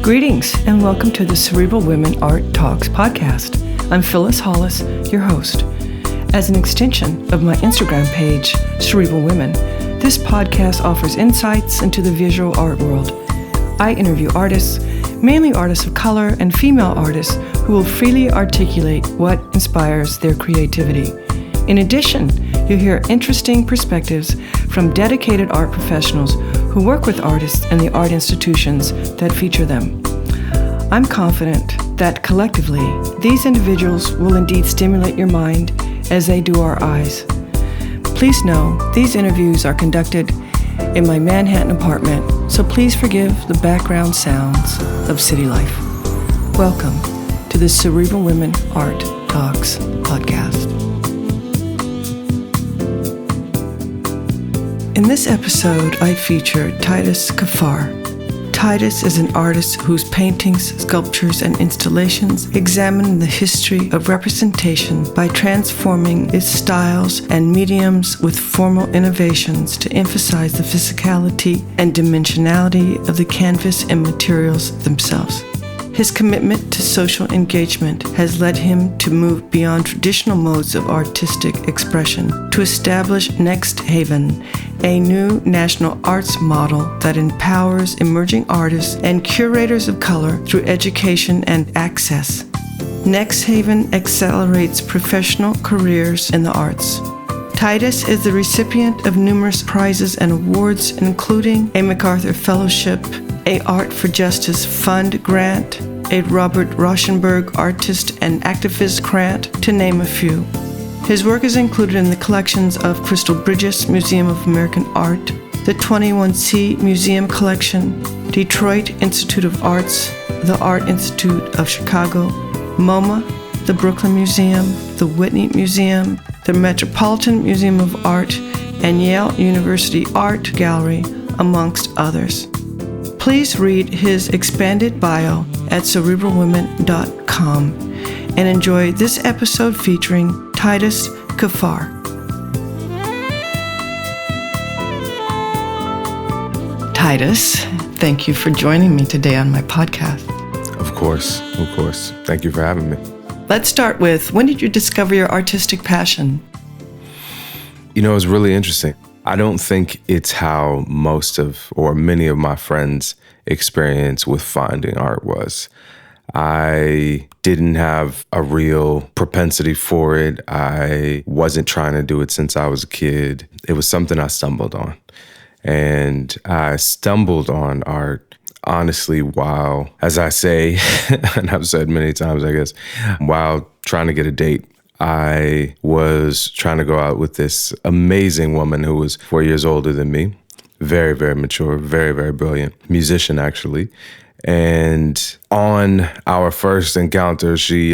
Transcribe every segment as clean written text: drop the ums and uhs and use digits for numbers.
Greetings and welcome to the Cerebral Women Art Talks podcast. I'm Phyllis Hollis, your host. As an extension of my Instagram page, Cerebral Women, this podcast offers insights into the visual art world. I interview artists, mainly artists of color and female artists who will freely articulate what inspires their creativity. In addition, you'll hear interesting perspectives from dedicated art professionals who work with artists and the art institutions that feature them. I'm confident that collectively, these individuals will indeed stimulate your mind as they do our eyes. Please know these interviews are conducted in my Manhattan apartment, so please forgive the background sounds of city life. Welcome to the Cerebral Women Art Talks podcast. In this episode, I feature Titus Kaphar. Titus is an artist whose paintings, sculptures, and installations examine the history of representation by transforming its styles and mediums with formal innovations to emphasize the physicality and dimensionality of the canvas and materials themselves. His commitment to social engagement has led him to move beyond traditional modes of artistic expression to establish Next Haven, a new national arts model that empowers emerging artists and curators of color through education and access. Next Haven accelerates professional careers in the arts. Titus is the recipient of numerous prizes and awards, including a MacArthur Fellowship, a Art for Justice Fund grant, a Robert Rauschenberg Artist and Activist grant, to name a few. His work is included in the collections of Crystal Bridges Museum of American Art, the 21C Museum Collection, Detroit Institute of Arts, the Art Institute of Chicago, MoMA, the Brooklyn Museum, the Whitney Museum, the Metropolitan Museum of Art, and Yale University Art Gallery, amongst others. Please read his expanded bio at cerebralwomen.com and enjoy this episode featuring Titus Kaphar. Titus, thank you for joining me today on my podcast. Of course. Thank you for having me. Let's start with, when did you discover your artistic passion? You know, it's really interesting. I don't think it's how most of, or many of my friends' experience with finding art was. I didn't have a real propensity for it. I wasn't trying to do it since I was a kid. It was something I stumbled on. And I stumbled on art, honestly, while, as I say, and I've said many times, I guess, while trying to get a date. I was trying to go out with this amazing woman who was 4 years older than me. Very, very mature, very, very brilliant musician, actually. And on our first encounter, she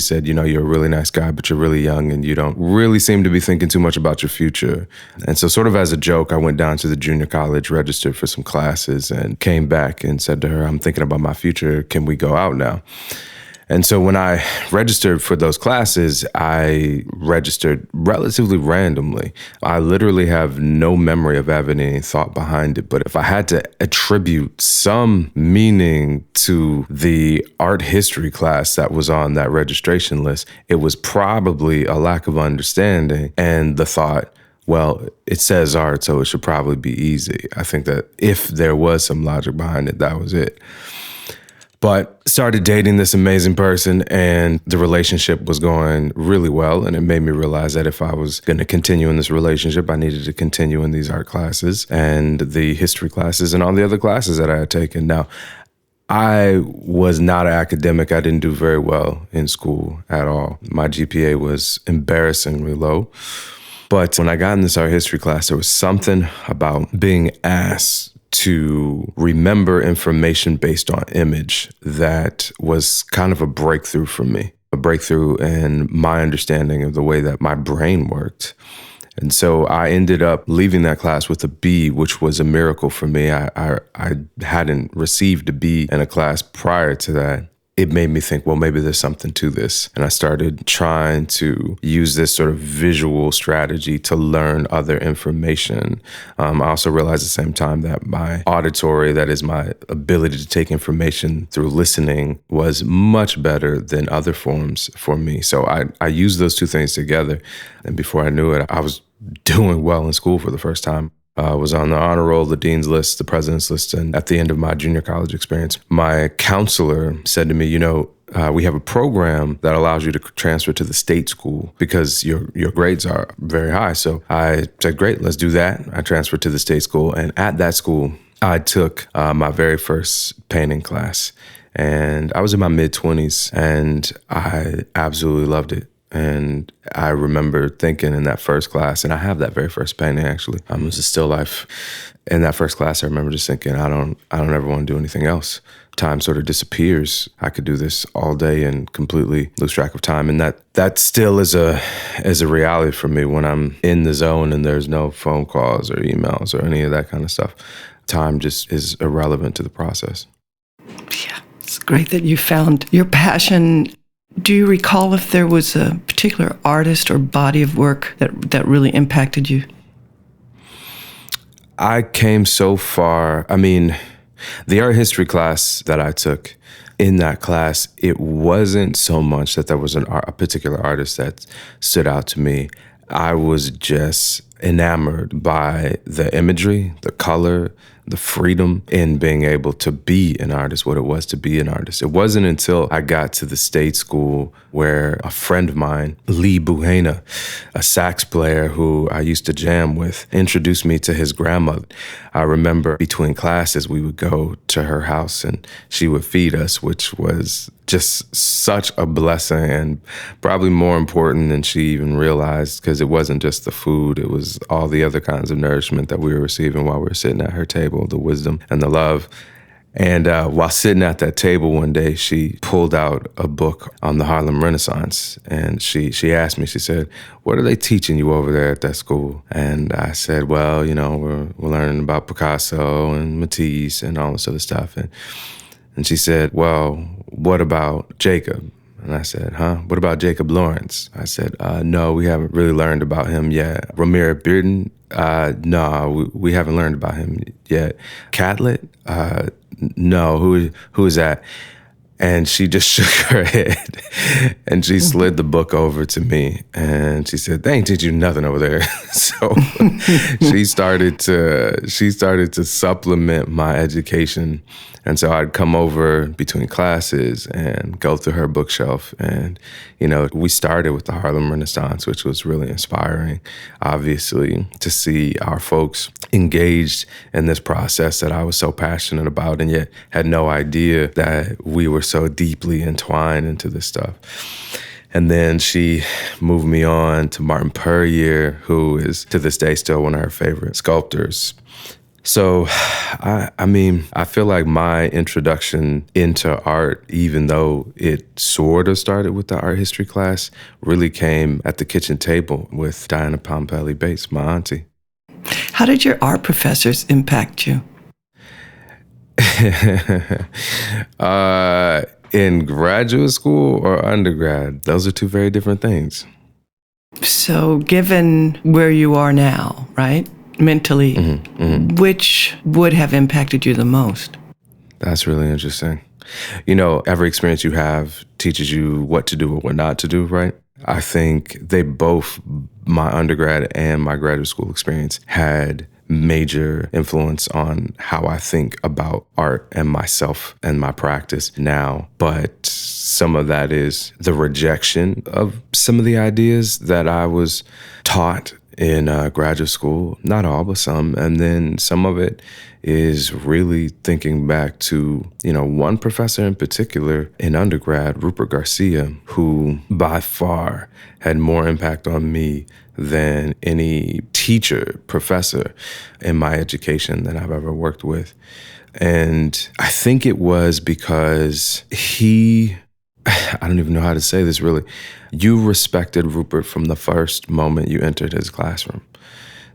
said, you know, you're a really nice guy, but you're really young and you don't really seem to be thinking too much about your future. And so sort of as a joke, I went down to the junior college, registered for some classes, and came back and said to her, I'm thinking about my future. Can we go out now? And so when I registered for those classes, I registered relatively randomly. I literally have no memory of having any thought behind it. But if I had to attribute some meaning to the art history class that was on that registration list, it was probably a lack of understanding and the thought, well, it says art, so it should probably be easy. I think that if there was some logic behind it, that was it. But started dating this amazing person, and the relationship was going really well. And it made me realize that if I was going to continue in this relationship, I needed to continue in these art classes and the history classes and all the other classes that I had taken. Now, I was not an academic. I didn't do very well in school at all. My GPA was embarrassingly low. But when I got in this art history class, there was something about being asked to remember information based on image that was kind of a breakthrough for me, a breakthrough in my understanding of the way that my brain worked. And so I ended up leaving that class with a B, which was a miracle for me. I hadn't received a B in a class prior to that. it made me think, well, maybe there's something to this. And I started trying to use this sort of visual strategy to learn other information. I also realized at the same time that my auditory, that is my ability to take information through listening, was much better than other forms for me. So I used those two things together. And before I knew it, I was doing well in school for the first time. I was on the honor roll, the dean's list, the president's list. And at the end of my junior college experience, my counselor said to me, we have a program that allows you to transfer to the state school because your grades are very high. So I said, great, let's do that. I transferred to the state school. And at that school, I took my very first painting class. And I was in my mid-20s, and I absolutely loved it. And I remember thinking in that first class, and I have that very first painting actually, it was a still life. In that first class, I remember just thinking, I don't ever want to do anything else. Time sort of disappears. I could do this all day and completely lose track of time. And that still is a reality for me when I'm in the zone and there's no phone calls or emails or any of that kind of stuff. Time just is irrelevant to the process. Yeah, it's great that you found your passion. Do you recall if there was a particular artist or body of work that really impacted you? I came so far. I mean, the art history class that I took, in that class, it wasn't so much that there was a particular artist that stood out to me. I was just enamored by the imagery, the color, the freedom in being able to be an artist, what it was to be an artist. It wasn't until I got to the state school where a friend of mine, Lee Buhena, a sax player who I used to jam with, introduced me to his grandmother. I remember between classes, we would go to her house and she would feed us, which was just such a blessing and probably more important than she even realized, because it wasn't just the food, it was all the other kinds of nourishment that we were receiving while we were sitting at her table, the wisdom and the love. And while sitting at that table one day, she pulled out a book on the Harlem Renaissance. And she asked me, she said, "What are they teaching you over there at that school?" And I said, "Well, we're learning about Picasso and Matisse and all this other stuff." And she said, "Well, what about Jacob?" And I said, "Huh? What about Jacob Lawrence?" I said, "No, we haven't really learned about him yet." "Romero Bearden?" No, we haven't learned about him yet." "Catlett?" No, who is that?" And she just shook her head and she slid the book over to me and she said, "They ain't teach you nothing over there." So she started to supplement my education. And so I'd come over between classes and go through her bookshelf. And, we started with the Harlem Renaissance, which was really inspiring, obviously, to see our folks engaged in this process that I was so passionate about and yet had no idea that we were so deeply entwined into this stuff. And then she moved me on to Martin Puryear, who is to this day still one of her favorite sculptors. So, I feel like my introduction into art, even though it sort of started with the art history class, really came at the kitchen table with Diana Pompelli Bates, my auntie. How did your art professors impact you? In graduate school or undergrad, those are two very different things. So given where you are now, right, mentally, which would have impacted you the most? That's really interesting. Every experience you have teaches you what to do or what not to do, right? I think they both, my undergrad and my graduate school experience, had major influence on how I think about art and myself and my practice now. But some of that is the rejection of some of the ideas that I was taught in graduate school. Not all, but some. And then some of it is really thinking back to, one professor in particular in undergrad, Rupert Garcia, who by far had more impact on me than any teacher, professor in my education that I've ever worked with. And I think it was because I don't even know how to say this really. You respected Rupert from the first moment you entered his classroom.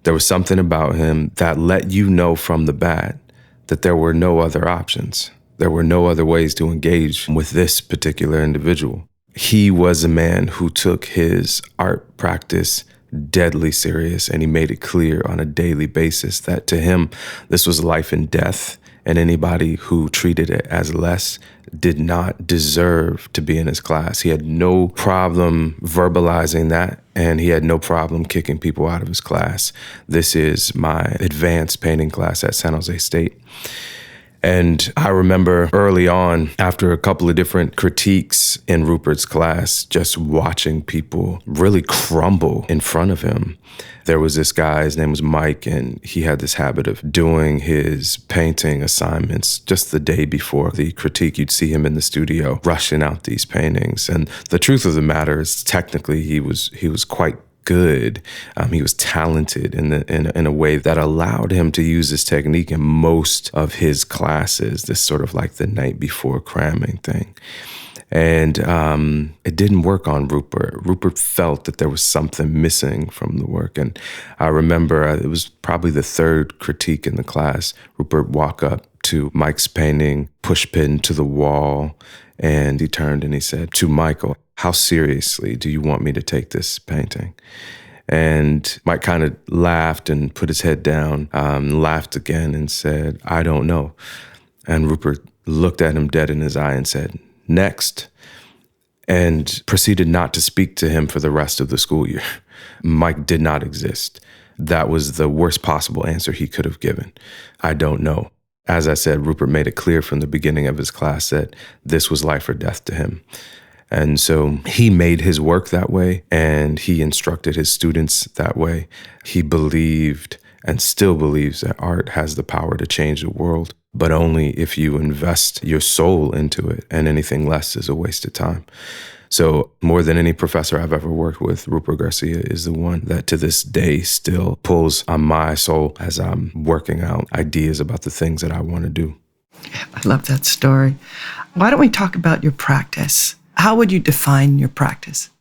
There was something about him that let you know from the bat that there were no other options. There were no other ways to engage with this particular individual. He was a man who took his art practice deadly serious, and he made it clear on a daily basis that to him, this was life and death, and anybody who treated it as less did not deserve to be in his class. He had no problem verbalizing that, and he had no problem kicking people out of his class. This is my advanced painting class at San Jose State. And I remember early on, after a couple of different critiques in Rupert's class, just watching people really crumble in front of him. There was this guy, his name was Mike, and he had this habit of doing his painting assignments just the day before the critique. You'd see him in the studio rushing out these paintings. And the truth of the matter is, technically, he was quite good. He was talented in a way that allowed him to use this technique in most of his classes, this sort of like the night before cramming thing. And it didn't work on Rupert. Rupert felt that there was something missing from the work. And I remember it was probably the third critique in the class. Rupert walked up to Mike's painting, push pin to the wall, and he turned and he said to Michael, "How seriously do you want me to take this painting?" And Mike kind of laughed and put his head down, laughed again and said, "I don't know." And Rupert looked at him dead in his eye and said, "Next," and proceeded not to speak to him for the rest of the school year. Mike did not exist. That was the worst possible answer he could have given. I don't know. As I said, Rupert made it clear from the beginning of his class that this was life or death to him. And so he made his work that way, and he instructed his students that way. He believed and still believes that art has the power to change the world, but only if you invest your soul into it, and anything less is a waste of time. So more than any professor I've ever worked with, Rupert Garcia is the one that to this day still pulls on my soul as I'm working out ideas about the things that I want to do. I love that story. Why don't we talk about your practice? How would you define your practice?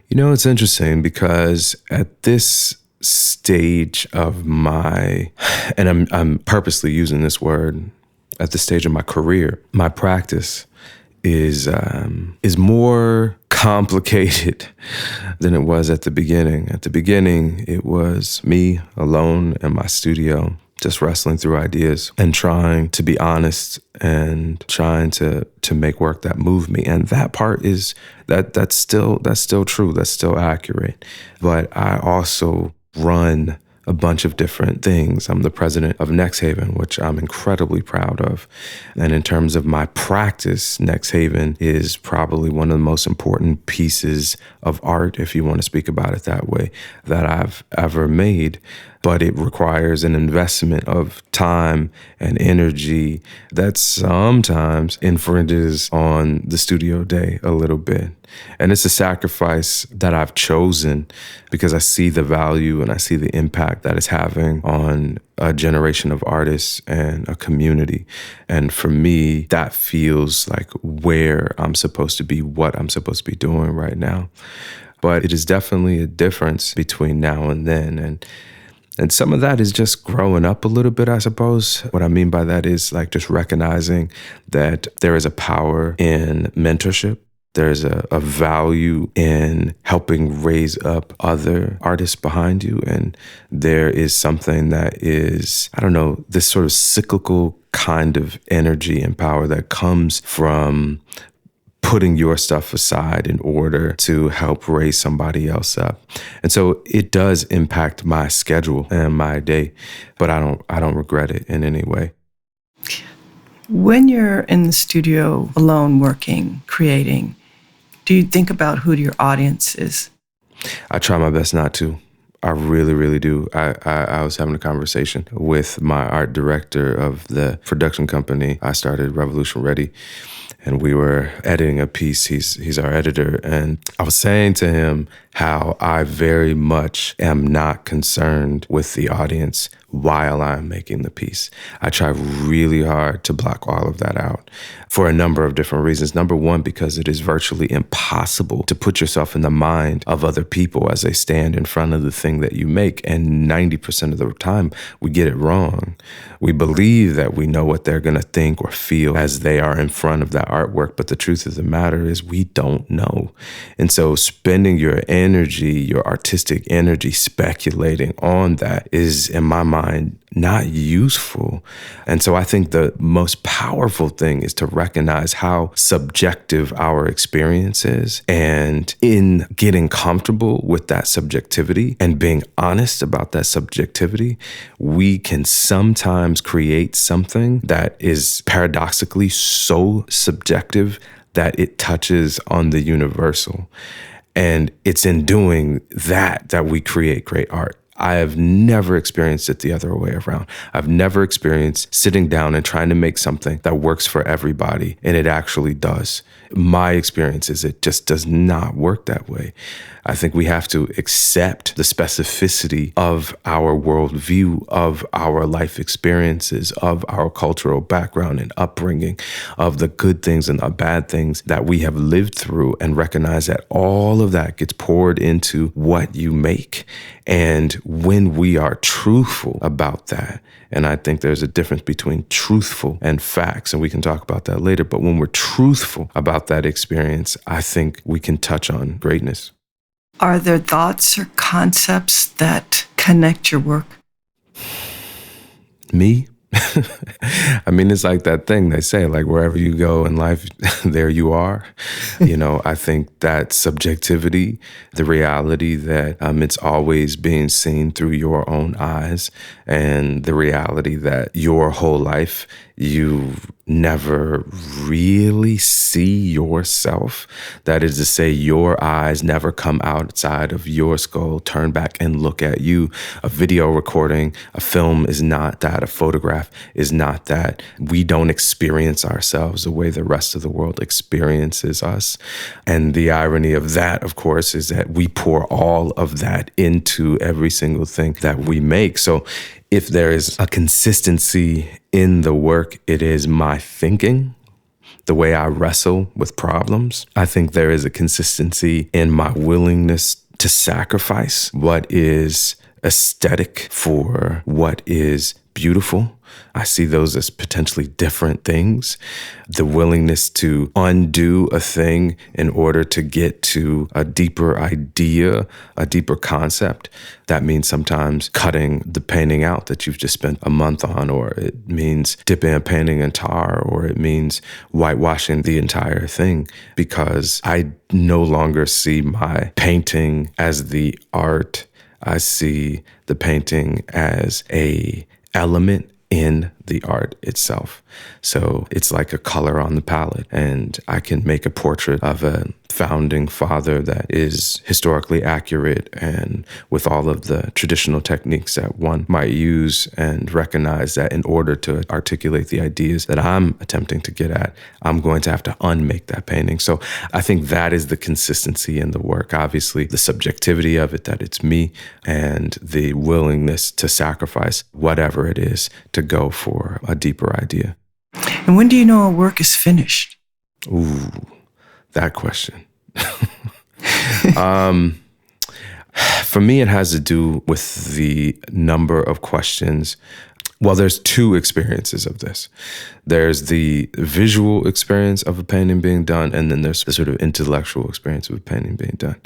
You know, it's interesting because at this stage of my, and I'm purposely using this word, at this stage of my career, my practice is more complicated than it was at the beginning. At the beginning, it was me alone in my studio, just wrestling through ideas and trying to be honest and trying to make work that moved me. And that part is that's still true. That's still accurate. But I also run a bunch of different things. I'm the president of Next Haven, which I'm incredibly proud of. And in terms of my practice, Next Haven is probably one of the most important pieces of art, if you want to speak about it that way, that I've ever made. But it requires an investment of time and energy that sometimes infringes on the studio day a little bit. And it's a sacrifice that I've chosen because I see the value and I see the impact that it's having on a generation of artists and a community. And for me, that feels like where I'm supposed to be, what I'm supposed to be doing right now. But it is definitely a difference between now and then. And some of that is just growing up a little bit, I suppose. What I mean by that is like just recognizing that there is a power in mentorship. There's a value in helping raise up other artists behind you. And there is something that is, I don't know, this sort of cyclical kind of energy and power that comes from putting your stuff aside in order to help raise somebody else up. And so it does impact my schedule and my day, but I don't regret it in any way. When you're in the studio alone working, creating, do you think about who your audience is? I try my best not to. I really, really do. I was having a conversation with my art director of the production company I started, Revolution Ready, and we were editing a piece. He's our editor, and I was saying to him how I very much am not concerned with the audience while I'm making the piece. I try really hard to block all of that out for a number of different reasons. Number one, because it is virtually impossible to put yourself in the mind of other people as they stand in front of the thing that you make. And 90% of the time, we get it wrong. We believe that we know what they're going to think or feel as they are in front of that artwork. But the truth of the matter is we don't know. And so spending your energy, your artistic energy, speculating on that is, in my mind, not useful. And so I think the most powerful thing is to recognize how subjective our experience is. And in getting comfortable with that subjectivity and being honest about that subjectivity, we can sometimes create something that is paradoxically so subjective that it touches on the universal. And it's in doing that that we create great art. I have never experienced it the other way around. I've never experienced sitting down and trying to make something that works for everybody, and it actually does. My experience is it just does not work that way. I think we have to accept the specificity of our worldview, of our life experiences, of our cultural background and upbringing, of the good things and the bad things that we have lived through, and recognize that all of that gets poured into what you make. And when we are truthful about that, and I think there's a difference between truthful and facts, and we can talk about that later, but when we're truthful about that experience, I think we can touch on greatness. Are there thoughts or concepts that connect your work? Me? I mean, it's like that thing they say, like wherever you go in life, there you are. I think that subjectivity, the reality that it's always being seen through your own eyes, and the reality that your whole life you never really see yourself. That is to say, your eyes never come outside of your skull, turn back and look at you. A video recording, a film is not that. A photograph is not that. We don't experience ourselves the way the rest of the world experiences us. And the irony of that, of course, is that we pour all of that into every single thing that we make. So if there is a consistency in the work, it is my thinking, the way I wrestle with problems. I think there is a consistency in my willingness to sacrifice what is aesthetic for what is beautiful. I see those as potentially different things. The willingness to undo a thing in order to get to a deeper idea, a deeper concept. That means sometimes cutting the painting out that you've just spent a month on, or it means dipping a painting in tar, or it means whitewashing the entire thing, because I no longer see my painting as the art. I see the painting as a element in the art itself. So it's like a color on the palette, and I can make a portrait of a founding father that is historically accurate and with all of the traditional techniques that one might use, and recognize that in order to articulate the ideas that I'm attempting to get at, I'm going to have to unmake that painting. So I think that is the consistency in the work. Obviously, the subjectivity of it, that it's me, and the willingness to sacrifice whatever it is to go for a deeper idea. And when do you know a work is finished? Ooh, that question. For me, it has to do with the number of questions. Well, there's two experiences of this. There's the visual experience of a painting being done, and then there's the sort of intellectual experience of a painting being done.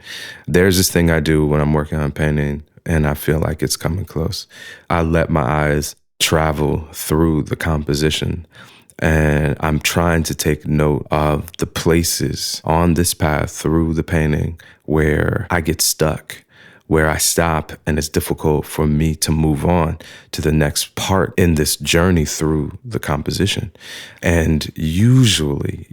There's this thing I do when I'm working on painting, and I feel like it's coming close. I let my eyes travel through the composition, and I'm trying to take note of the places on this path through the painting where I get stuck, where I stop, and it's difficult for me to move on to the next part in this journey through the composition. And usually,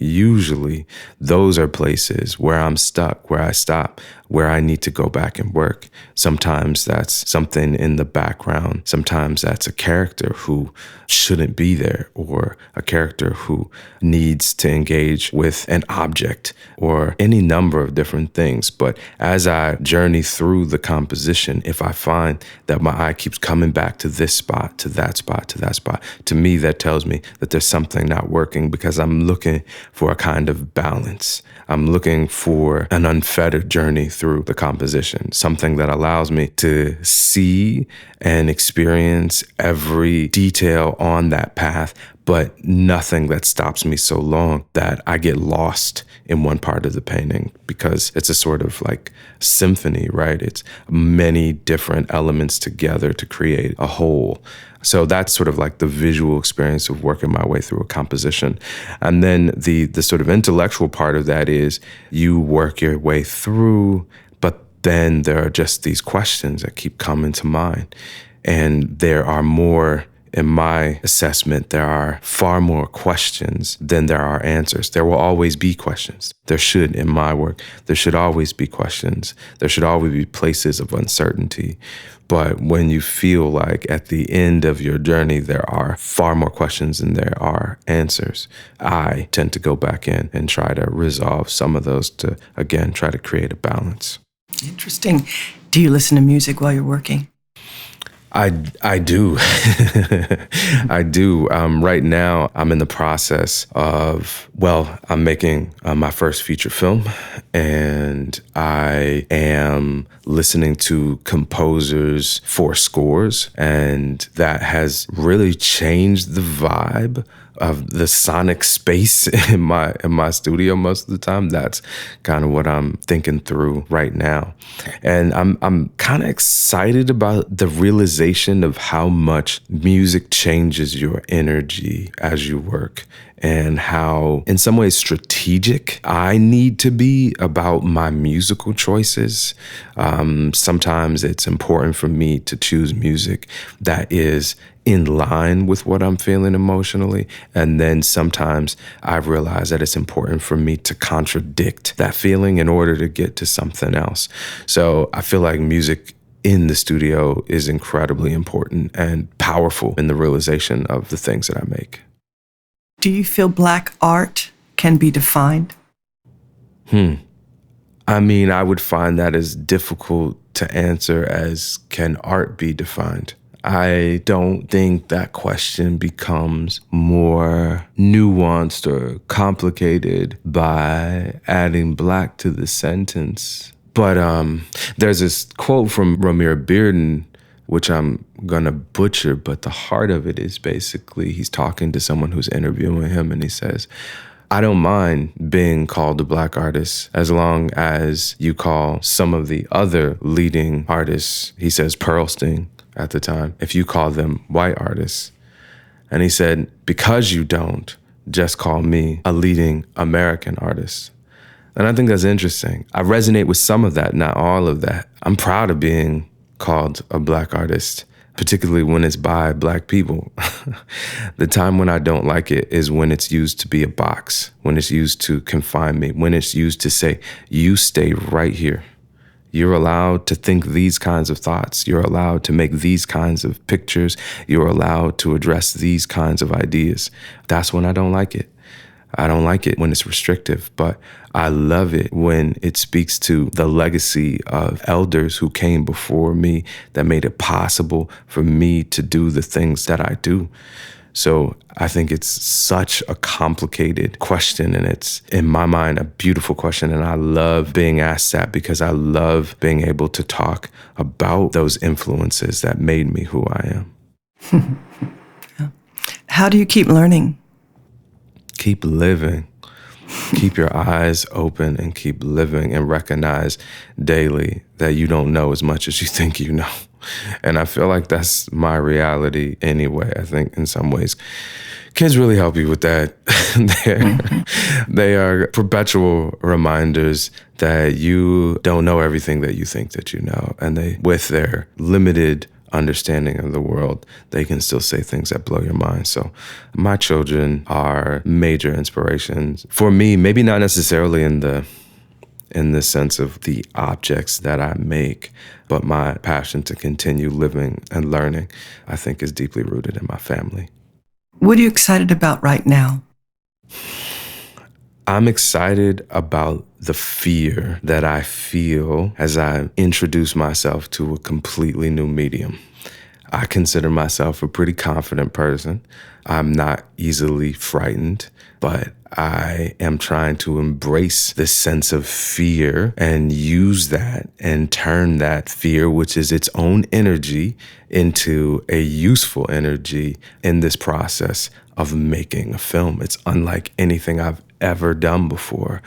those are places where I'm stuck, where I stop, where I need to go back and work. Sometimes that's something in the background. Sometimes that's a character who shouldn't be there, or a character who needs to engage with an object, or any number of different things. But as I journey through the composition, if I find that my eye keeps coming back to this spot, to that spot, to that spot, to me, that tells me that there's something not working, because I'm looking for a kind of balance. I'm looking for an unfettered journey through the composition, something that allows me to see and experience every detail on that path, but nothing that stops me so long that I get lost in one part of the painting, because it's a sort of like symphony, right? It's many different elements together to create a whole. So that's sort of like the visual experience of working my way through a composition. And then the sort of intellectual part of that is you work your way through, but then there are just these questions that keep coming to mind. And there are more, in my assessment, there are far more questions than there are answers. There will always be questions. There should, in my work, there should always be questions. There should always be places of uncertainty. But when you feel like at the end of your journey, there are far more questions than there are answers, I tend to go back in and try to resolve some of those to, again, try to create a balance. Interesting. Do you listen to music while you're working? I do. I do. Right now, I'm in the process of, I'm making my first feature film, and I am listening to composers for scores, and that has really changed the vibe of the sonic space in my studio most of the time. That's kind of what I'm thinking through right now. And I'm kind of excited about the realization of how much music changes your energy as you work, and how, in some ways, strategic I need to be about my musical choices. Sometimes it's important for me to choose music that is in line with what I'm feeling emotionally. And then sometimes I've realized that it's important for me to contradict that feeling in order to get to something else. So I feel like music in the studio is incredibly important and powerful in the realization of the things that I make. Do you feel Black art can be defined? I mean, I would find that as difficult to answer as can art be defined. I don't think that question becomes more nuanced or complicated by adding Black to the sentence. But there's this quote from Romare Bearden, which I'm gonna butcher, but the heart of it is basically he's talking to someone who's interviewing him, and he says, I don't mind being called a Black artist as long as you call some of the other leading artists, he says Pearlstein at the time, if you call them white artists. And he said, because you don't, just call me a leading American artist. And I think that's interesting. I resonate with some of that, not all of that. I'm proud of being called a Black artist, particularly when it's by Black people. The time when I don't like it is when it's used to be a box, when it's used to confine me, when it's used to say, you stay right here. You're allowed to think these kinds of thoughts. You're allowed to make these kinds of pictures. You're allowed to address these kinds of ideas. That's when I don't like it. I don't like it when it's restrictive, but I love it when it speaks to the legacy of elders who came before me that made it possible for me to do the things that I do. So I think it's such a complicated question, and it's, in my mind, a beautiful question. And I love being asked that because I love being able to talk about those influences that made me who I am. How do you keep learning? Keep living. Keep your eyes open and keep living, and recognize daily that you don't know as much as you think you know. And I feel like that's my reality anyway. I think in some ways, kids really help you with that. They are perpetual reminders that you don't know everything that you think that you know. And they, with their limited understanding of the world, they can still say things that blow your mind. So my children are major inspirations for me, maybe not necessarily in the in the sense of the objects that I make, but my passion to continue living and learning, I think, is deeply rooted in my family. What are you excited about right now? I'm excited about the fear that I feel as I introduce myself to a completely new medium. I consider myself a pretty confident person. I'm not easily frightened, but I am trying to embrace this sense of fear and use that and turn that fear, which is its own energy, into a useful energy in this process of making a film. It's unlike anything I've ever done before.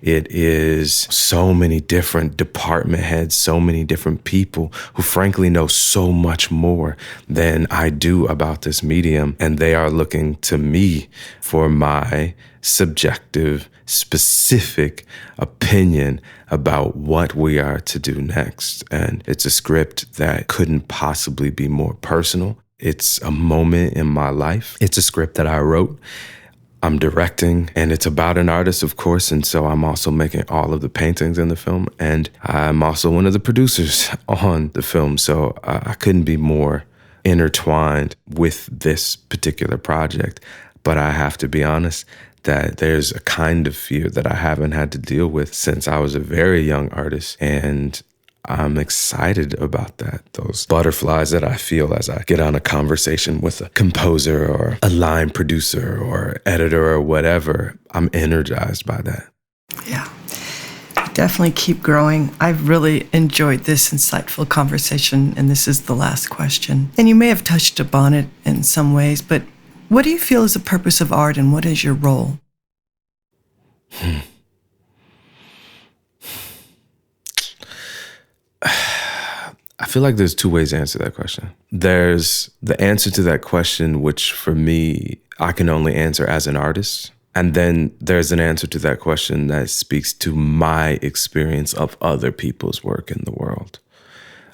It is so many different department heads, so many different people who frankly know so much more than I do about this medium. And they are looking to me for my subjective, specific opinion about what we are to do next. And it's a script that couldn't possibly be more personal. It's a moment in my life. It's a script that I wrote. I'm directing, and it's about an artist, of course, and so I'm also making all of the paintings in the film, and I'm also one of the producers on the film, so I couldn't be more intertwined with this particular project. But I have to be honest that there's a kind of fear that I haven't had to deal with since I was a very young artist, and I'm excited about that. Those butterflies that I feel as I get on a conversation with a composer or a line producer or editor or whatever, I'm energized by that. Yeah, definitely keep growing. I've really enjoyed this insightful conversation, and this is the last question. And you may have touched upon it in some ways, but what do you feel is the purpose of art, and what is your role? I feel like there's two ways to answer that question. There's the answer to that question, which for me, I can only answer as an artist. And then there's an answer to that question that speaks to my experience of other people's work in the world.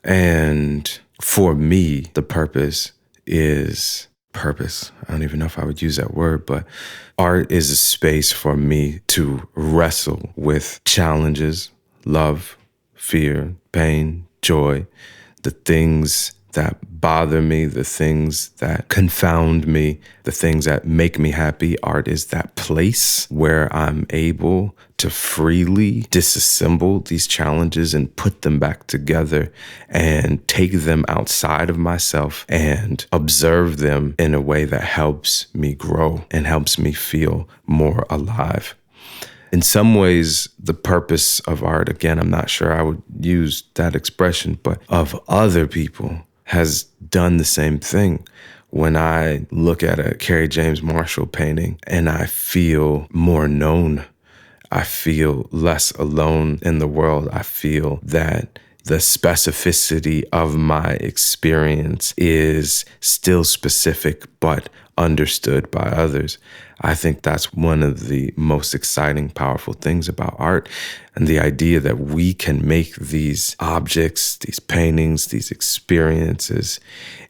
And for me, the purpose is purpose. I don't even know if I would use that word, but art is a space for me to wrestle with challenges, love, fear, pain, joy, the things that bother me, the things that confound me, the things that make me happy. Art is that place where I'm able to freely disassemble these challenges and put them back together and take them outside of myself and observe them in a way that helps me grow and helps me feel more alive. In some ways, the purpose of art, again, I'm not sure I would use that expression, but of other people has done the same thing. When I look at a Kerry James Marshall painting and I feel more known, I feel less alone in the world. I feel that the specificity of my experience is still specific, but understood by others. I think that's one of the most exciting, powerful things about art, and the idea that we can make these objects, these paintings, these experiences,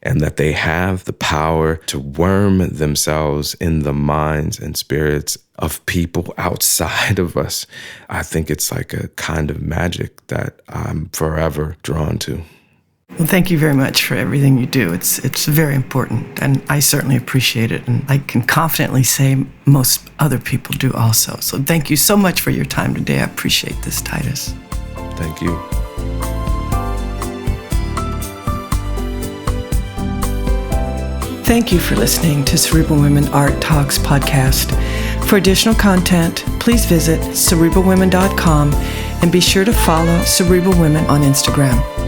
and that they have the power to worm themselves in the minds and spirits of people outside of us. I think it's like a kind of magic that I'm forever drawn to. Well, thank you very much for everything you do. It's very important, and I certainly appreciate it, and I can confidently say most other people do also. So thank you so much for your time today. I appreciate this, Titus. Thank you. Thank you for listening to Cerebral Women Art Talks podcast. For additional content, please visit cerebralwomen.com and be sure to follow Cerebral Women on Instagram.